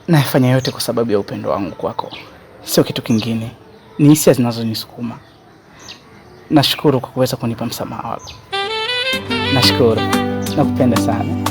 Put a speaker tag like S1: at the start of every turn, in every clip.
S1: nafanya yote kwa sababu ya upendo wangu kwako, sio kitu kingine. Ni hisia zinazonisukuma. Nashukuru kwa kuweza kunipa msamaha wako. Nashukuru. Nakupenda sana.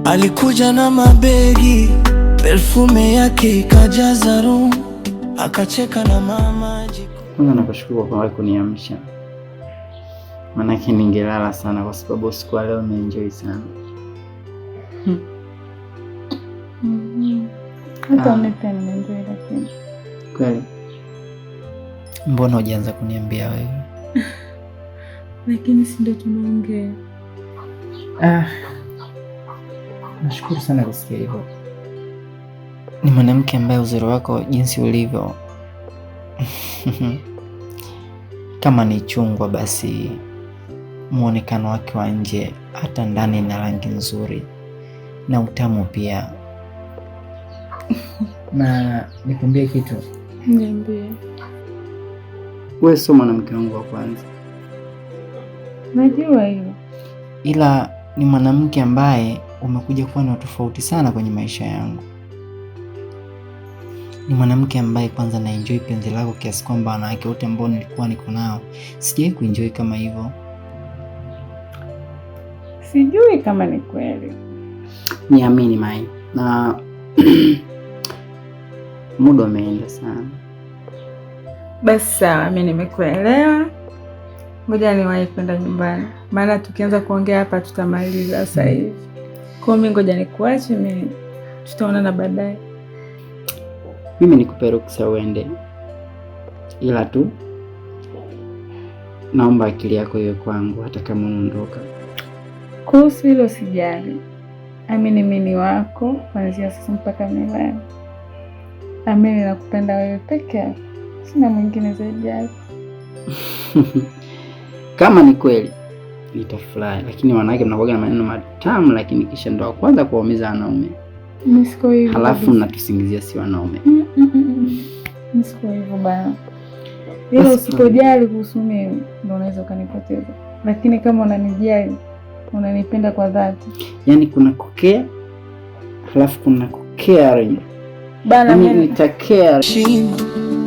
S2: Alikuja na mabegi, perfume yake ikajaza room, akacheka na mama jiko.
S1: Mungu nakushukuru kwa kuniamsha. Manake ningelala sana kwa sababu siku leo nimeenjoy sana.
S3: Hata mimi pia nimeenjoy lakini.
S1: Kweli.
S4: Mbona hujaanza kuniambia wewe?
S3: Lakini si ndio tunaongea.
S1: Nashukuru sana kusikia hivyo.
S4: Ni mwanamke ambaye uzuri wako jinsi ulivyo kama ni chungwa, basi muonekano wake wa nje hata ndani na rangi nzuri na utamu pia.
S1: Na nikwambie kitu.
S3: Niambie.
S1: Wewe sio mwanamke wangu wa kwanza.
S3: Najua hiyo.
S4: Ila ni mwanamke ambaye umekuja kuwa na tofauti sana kwenye maisha yangu. Ni mwanamke ambaye kwanza na enjoy penzi lako kiasi kwamba wanawake wote ambao nilikuwa niko nao sijawahi kuenjoy kama hivyo.
S3: Sijui kama ni kweli.
S1: Niamini Mai. Na muda umeenda sana.
S3: Basi sawa, mimi nimekuelewa. Ngoja niwahi kwenda nyumbani. Maana tukianza kuongea hapa tutamaliza sasa hivi. Kwa mimi ngoja nikuache, mimi tutaonana baadaye.
S1: Mimi nikupe ruksa uende. Ila tu naomba akili yako iwe kwangu hata kama unaondoka.
S3: Kuhusu hilo sijali. Amini mimi ni wako kuanzia sasa mpaka milele. Amini nakupenda wewe peke yako. Sina mwingine zaidi yako.
S1: Kama ni kweli nitafurahi, lakini wanawake mnakuwa na maneno matamu lakini kisha ndo kwanza kuwaumiza wanaume.
S3: Nisiko hivyo.
S1: Halafu mnatusingizia si wanaume.
S3: Nisiko hivyo bana. Hilo usipojali kuhusu mimi ndio unaweza ukanipoteza. Lakini kama unanijali, unanipenda kwa dhati.
S1: Yaani kuna kukea, halafu kuna caring.
S3: Bana
S1: mimi nitakea.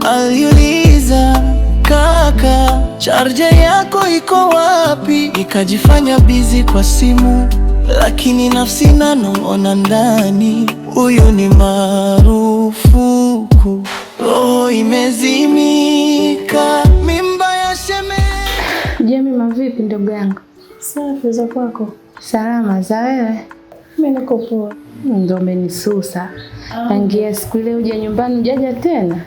S2: Aliuliza kaka, charger yako iko wapi? Nikajifanya busy kwa simu, lakini nafsi nanong'ona ndani, huyu ni marufuku. Roho imezimika, mimba ya shemeji.
S3: Jemi, mavipi ndugu yangu?
S5: Safi, za kwako?
S3: Salama, za wewe?
S5: Mimi niko poa.
S3: Ndio umenisusa. Tangia siku ile uje nyumbani hujaja tena?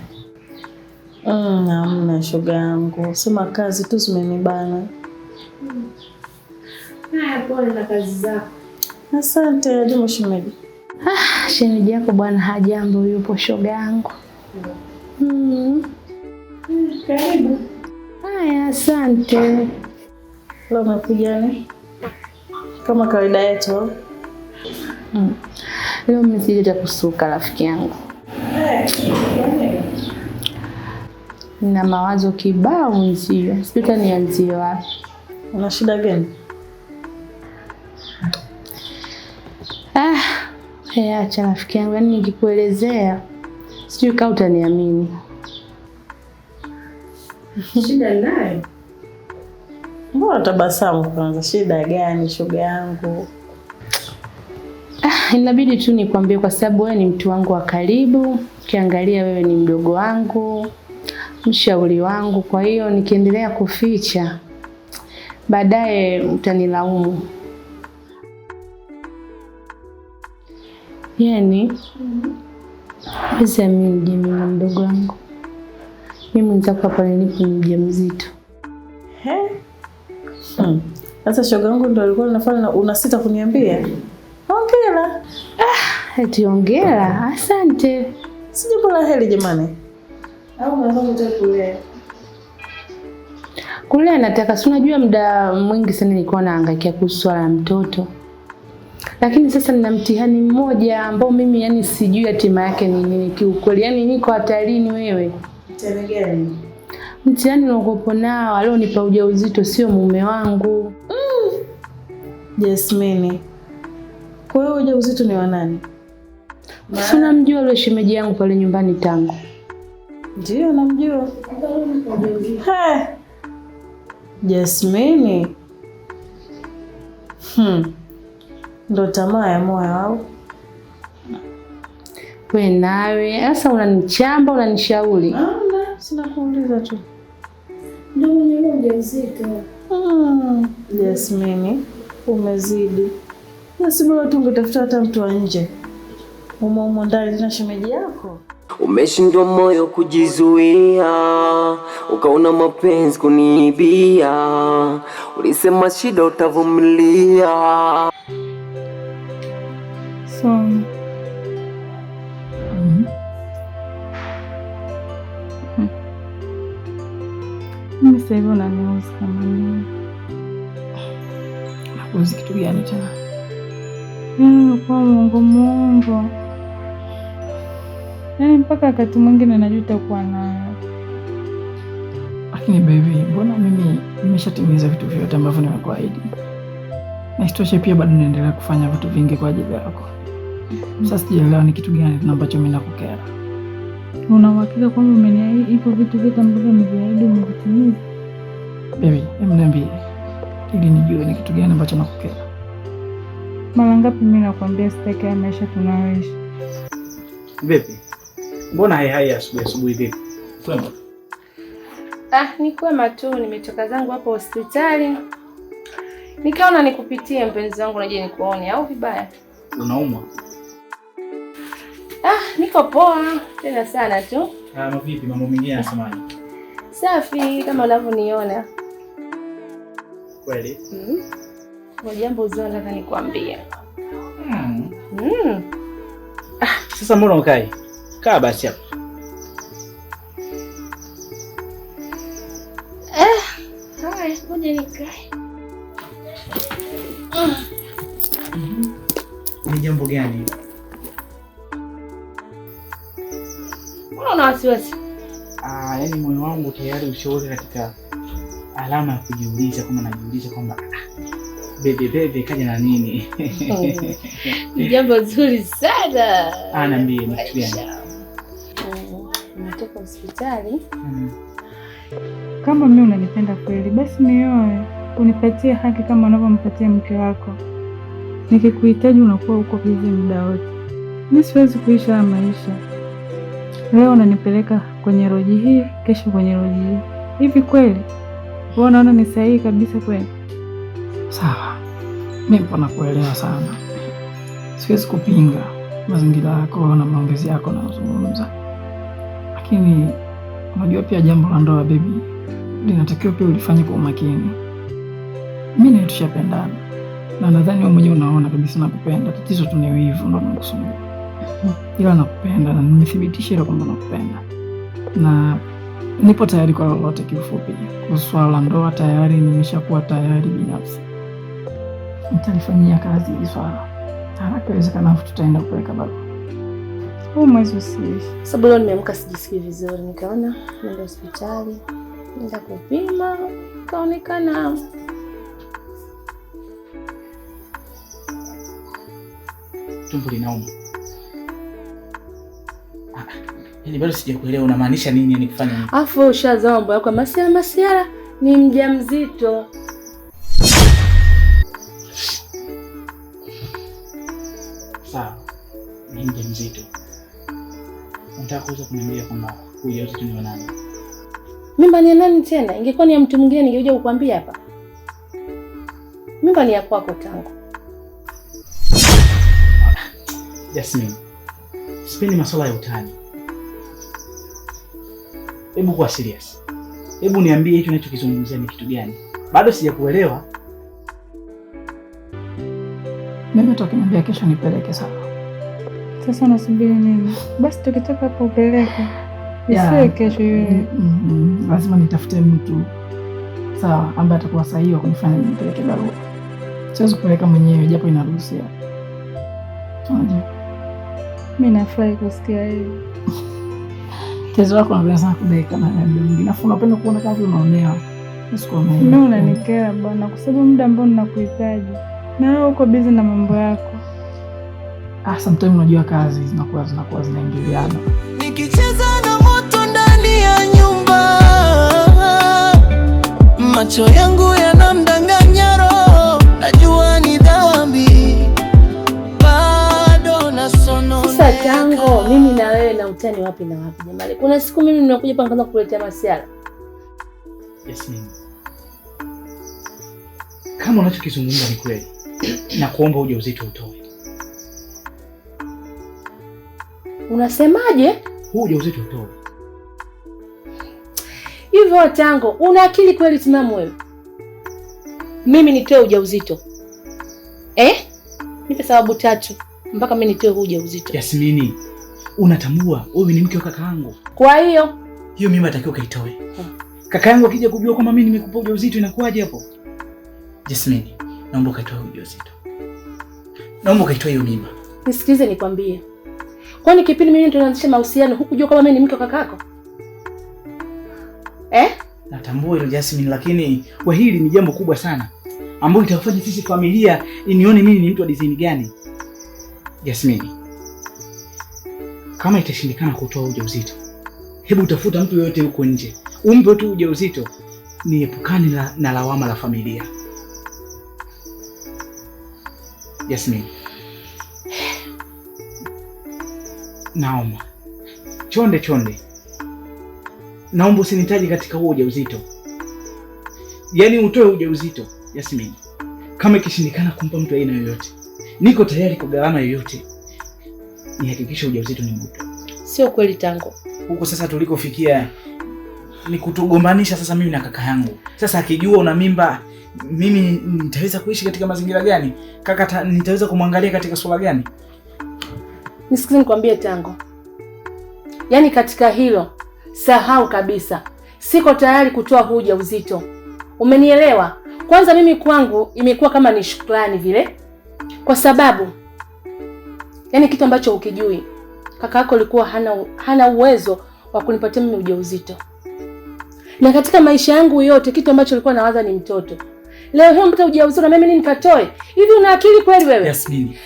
S5: Hamna shoga yangu. Sema kazi tu zimenibana.
S3: Pole na kazi zako.
S5: Asante, aje shemeji.
S3: Shemeji yako bwana hajambo, yupo shoga yangu.
S5: Karibu.
S3: Haya, asante.
S5: Leo umekujani? Kama kawaida yetu.
S3: Leo msije kusuka rafiki yangu. Nina mawazo kibao nzio. Sijui nianzie wapi.
S5: Una shida gani?
S3: Acha rafiki yangu, yaani nikikuelezea sijui kama utaniamini.
S5: Shida nayo? Mbona tabasamu kwanza? Shida gani shoga yangu?
S3: Inabidi tu nikwambie kwa sababu wewe ni mtu wangu wa karibu. Ukiangalia wewe ni mdogo wangu, mshauri wangu, kwa hiyo nikiendelea kuficha baadaye utanilaumu. Yaani pesa mimi ni mdogo wangu. Mimi mwenzako hapa nilipo mjamzito.
S5: Sasa shoga yangu ndio alikuwa anafanya unasita kuniambia? Hongera.
S3: Eti hongera, asante.
S5: Si jambo la heri jamani. Au unataka kulea?
S3: Kulea nataka, si unajua muda mwingi sana nilikuwa naangaikia kuhusu swala la mtoto.
S5: Lakini sasa nina mtihani mmoja ambao mimi yani sijui hatima yake ni nini kiukweli. Yani niko hatarini wewe. Mtihani gani? Mtihani niliokuwa nao alionipa ujauzito sio mume wangu. Jasmine. Kwa hiyo ujauzito ni wa nani? Si unamjua yule shemeji yangu pale nyumbani tangu? Ndio namjua. Jasmine. Ndo tamaa ya moyo au? Wewe nawe sasa unanichamba unanishauri? Sina kuuliza tu. Ndio mwenye ujauzito. Jasmine, umezidi. Na si bora tu ungetafuta hata mtu wa nje. Umo ndani na shemeji yako.
S6: Umeshindwa moyo kujizuia, ukaona mapenzi kuniibia, ulisema shida utavumilia.
S3: Mimi sasa hivi unaniuzi kama nini?
S1: Nakuuzi kitu gani tena?
S3: Kwa Mungu. Mpaka wakati mwingine najuta kuwa nayo.
S1: Lakini baby, mbona mimi nimeshatimiza vitu vyote ambavyo nimekuahidi? Na isitoshe pia bado naendelea kufanya vitu vingi kwa ajili yako. Sasa sijaelewa ni kitu gani ambacho mimi nakukera.
S3: Una uhakika kwamba umeniahidi hivyo vitu vyote ambavyo nimeviahidi umevitimiza?
S1: Baby, hebu niambie ili nijue ni kitu gani ambacho nakukera.
S3: Mara ngapi mimi nakwambia sitaki ya maisha tunayoishi?
S1: Vipi? Mbona hai asubuhi vipi? Kwema?
S5: Ni kwema tu, nimetoka zangu hapo hospitali. Nikaona nikupitie mpenzi wangu naje nikuone au vibaya.
S1: Unaumwa?
S5: Niko poa, tena sana tu.
S1: Vipi mambo mengine yanasemaje?
S5: Safi kama unavyoniona.
S1: Kweli?
S5: Kwa jambo zuri nataka nikwambie.
S1: Sasa mbona ukai? Kaa basi hapo.
S5: Haya, ngoja nikae.
S1: Ni jambo gani?
S5: Mbona una wasiwasi?
S1: Yaani moyo wangu tayari ushauri katika alama ya kujiuliza kama najiuliza kwamba bebe kaja na nini?
S5: Ni jambo zuri sana.
S1: Niambie ni kitu gani?
S5: Nimetoka hospitali.
S3: Kama mimi unanipenda kweli, basi nioe. Unipatie haki kama unavyompatia mke wako. Nikikuhitaji unakuwa uko busy muda wote. Mimi siwezi kuishi haya maisha. Leo unanipeleka kwenye roji hii, kesho kwenye roji hii. Hivi kweli? Wewe unaona ni sahihi kabisa kweli?
S1: Sawa. Mimi nakuelewa sana. Siwezi kupinga mazingira yako na maongezi yako unayozungumza. Lakini unajua pia jambo la ndoa baby linatakiwa pia ulifanye kwa umakini. Mimi na tushapendana. Na nadhani wewe mwenyewe unaona kabisa nakupenda. Tatizo tu ni wivu ndio unakusumbua. Ila nakupenda na nimethibitisha hilo kwamba nakupenda. Na nipo tayari kwa lolote kifupi. Kwa swala la ndoa tayari nimeshakuwa tayari binafsi. Nitalifanyia kazi hili swala. Haraka iwezekanavyo tutaenda kupeleka barua.
S3: Huu mwezi usiishi.
S5: Sababu leo nimeamka sijisikii vizuri, nikaona nenda hospitali, nenda kupima, kaonekana
S1: tumbo linauma. Yaani bado sijakuelewa unamaanisha nini yani kufanya nini?
S5: Afu ushazaa mambo yako masiara ni mjamzito.
S1: Sawa. Ni mjamzito. Unataka kuweza kuniambia kwamba huyu yote tu ni wa nani?
S5: Mimba ni ya nani tena? Ingekuwa ni ya mtu mwingine ningekuja kukwambia hapa. Mimba ni ya kwako tangu.
S1: Jasmine. Sipendi masuala ya utani. Hebu kuwa serious. Hebu niambie hicho unachokizungumzia ni kitu gani? Bado sijakuelewa. Mimi tukiniambia kesho nipeleke sawa.
S3: Sasa nasubiri nini? Basi tukitoka hapa upeleke. Isiwe kesho yule.
S1: Lazima nitafute mtu sawa ambaye atakuwa sahihi kunifanya nipeleke barua. Siwezi kupeleka mwenyewe japo inaruhusiwa.
S3: Mimi nafurahi kusikia hiyo.
S1: Tezo wako unapenda sana kudeka na dada mwingine. Afu unapenda kuona kazi unaonewa.
S3: Mimi unanikera bwana, kwa sababu muda ambao ninakuhitaji na wewe uko busy na mambo yako.
S1: Sometimes unajua kazi zinakuwa zinaingiliana.
S2: Nikicheza na moto ndani ya nyumba, macho yangu yanamdanganya roho, najua ni dhambi, bado nasono.
S5: Sasa Tango, mimi na wewe na utani wapi na wapi jamani? Kuna siku mimi nimekuja hapa nikaanza kukuletea masiala.
S1: Yasmin, kama unachokizungumza ni kweli, na kuomba ujauzito utoe.
S5: Unasemaje?
S1: Huu ujauzito utoe.
S5: Hivyo Tango, una akili kweli timamu wewe? Mimi nitoe ujauzito? Nipe sababu 3 mpaka mimi nitoe huu ujauzito.
S1: Yasmini, unatambua wewe ni mke wa kakaangu.
S5: Kwa hiyo
S1: mimba natakiwa kaitoe. Kakaangu akija kujua kwamba mimi nimekupa ujauzito inakuwaje hapo? Yasmini, naomba kaitoe ujauzito. Naomba kaitoe hiyo mimba.
S5: Nisikilize nikwambie. Kwani kipindi mimi tunaanzisha mahusiano hukujua kama mimi ni mke wa kakako?
S1: Natambua hilo Jasmine, lakini kwa hili ni jambo kubwa sana ambalo litafanya sisi familia inione mimi ni mtu wa design gani. Jasmine, kama itashindikana kutoa ujauzito, hebu utafuta mtu yoyote huko nje, umpe tu ujauzito, niepukane na lawama la familia. Jasmine, naomba chonde, naomba usinitaje katika huo ujauzito. Yaani utoe ujauzito, Yasmini. Kama ikishindikana kumpa mtu aina yoyote, niko tayari kwa gharama yoyote. Nihakikishe ujauzito ni mbuto.
S5: Sio kweli Tango.
S1: Huko sasa tulikofikia ni kutugombanisha sasa mimi na kaka yangu. Sasa akijua una mimba, mimi nitaweza kuishi katika mazingira gani? Kaka nitaweza kumwangalia katika sura gani?
S5: Nisikize nikwambie Tango. Yaani katika hilo sahau kabisa. Siko tayari kutoa huu ujauzito. Umenielewa? Kwanza mimi kwangu imekuwa kama ni shukrani vile. Kwa sababu yaani kitu ambacho ukijui, kaka yako alikuwa hana uwezo wa kunipatia mimi ujauzito. Na katika maisha yangu yote kitu ambacho alikuwa nawaza ni mtoto. Leo hiyo mpata ujauzito na mimi nini nikatoe? Hivi una akili kweli wewe?
S1: Yasmini.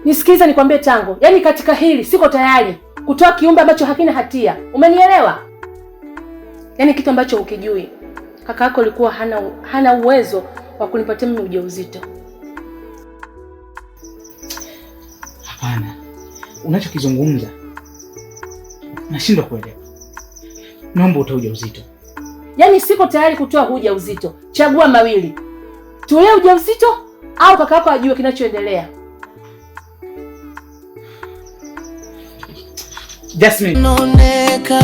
S5: Nisikilize nikwambie Tango. Yaani katika hili siko tayari kutoa kiumbe ambacho hakina hatia. Umenielewa? Yaani kitu ambacho ukijui, kaka yako alikuwa hana uwezo wa kunipatia mimi ujauzito.
S1: Hapana. Unachokizungumza nashindwa kuelewa. Naomba utoe ujauzito.
S5: Yaani siko tayari kutoa huu ujauzito. Chagua mawili. Tulee ujauzito au kaka yako ajue kinachoendelea.
S1: Jasmine.
S2: Noneka